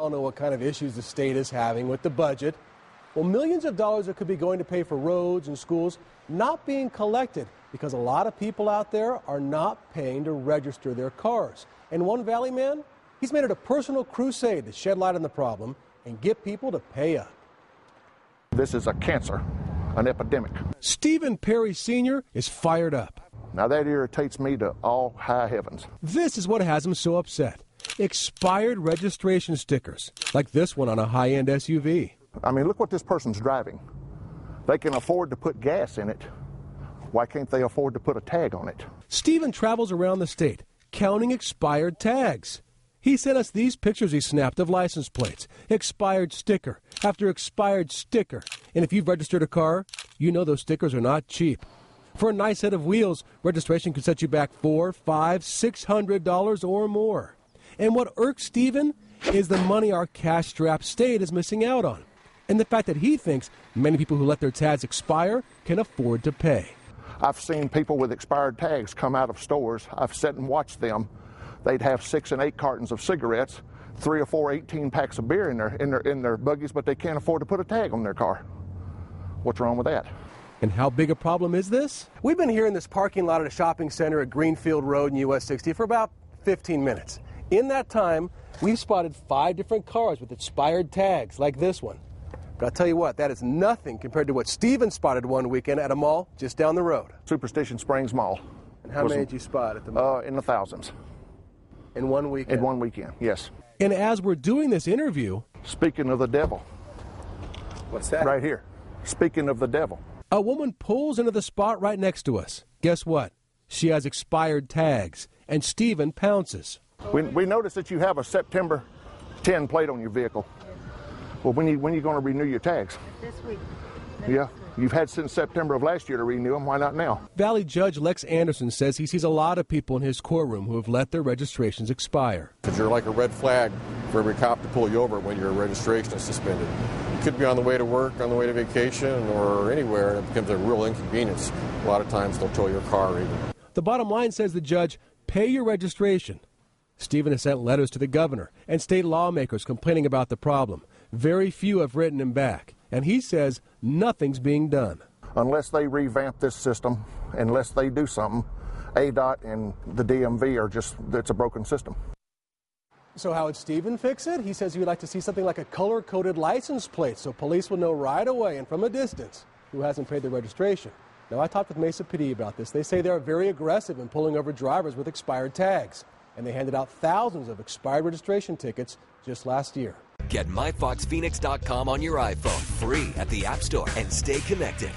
I don't know what kind of issues the state is having with the budget. Well, millions of dollars that could be going to pay for roads and schools not being collected because a lot of people out there are not paying to register their cars. And one Valley man, he's made it a personal crusade to shed light on the problem and get people to pay up. This is a cancer, an epidemic. Stephen Perry Sr. is fired up. Now that irritates me to all high heavens. This is what has him so upset. Expired registration stickers, like this one on a high-end SUV. I mean, look what this person's driving. They can afford to put gas in it. Why can't they afford to put a tag on it? Stephen travels around the state counting expired tags. He sent us these pictures he snapped of license plates. Expired sticker after expired sticker. And if you've registered a car, you know those stickers are not cheap. For a nice set of wheels, registration could set you back $400, $500, $600 or more. And what irks Stephen is the money our cash-strapped state is missing out on. And the fact that he thinks many people who let their tags expire can afford to pay. I've seen people with expired tags come out of stores. I've sat and watched them. They'd have 6 and 8 cartons of cigarettes, 3 or 4 18-packs of beer in their buggies, but they can't afford to put a tag on their car. What's wrong with that? And how big a problem is this? We've been here in this parking lot at a shopping center at Greenfield Road in US 60 for about 15 minutes. In that time, we've spotted 5 different cars with expired tags like this one. But I'll tell you what, that is nothing compared to what Stephen spotted one weekend at a mall just down the road. Superstition Springs Mall. And how many did you spot at the mall? In the thousands. In one weekend? In one weekend, yes. And as we're doing this interview... Speaking of the devil. What's that? Right here. Speaking of the devil. A woman pulls into the spot right next to us. Guess what? She has expired tags, and Stephen pounces. We noticed that you have a September 10 plate on your vehicle. Well, when are you going to renew your tags? This week. Yeah, you've had since September of last year to renew them. Why not now? Valley Judge Lex Anderson says he sees a lot of people in his courtroom who have let their registrations expire. Because you're like a red flag for every cop to pull you over when your registration is suspended. You could be on the way to work, on the way to vacation, or anywhere, and it becomes a real inconvenience. A lot of times they'll tow your car even. The bottom line, says the judge, pay your registration. Stephen has sent letters to the governor and state lawmakers complaining about the problem. Very few have written him back, and he says nothing's being done. Unless they revamp this system, unless they do something, ADOT and the DMV are just, it's a broken system. So how would Stephen fix it? He says he would like to see something like a color-coded license plate so police will know right away and from a distance who hasn't paid their registration. Now, I talked with Mesa PD about this. They say they are very aggressive in pulling over drivers with expired tags, and they handed out thousands of expired registration tickets just last year. Get MyFoxPhoenix.com on your iPhone free at the App Store and stay connected.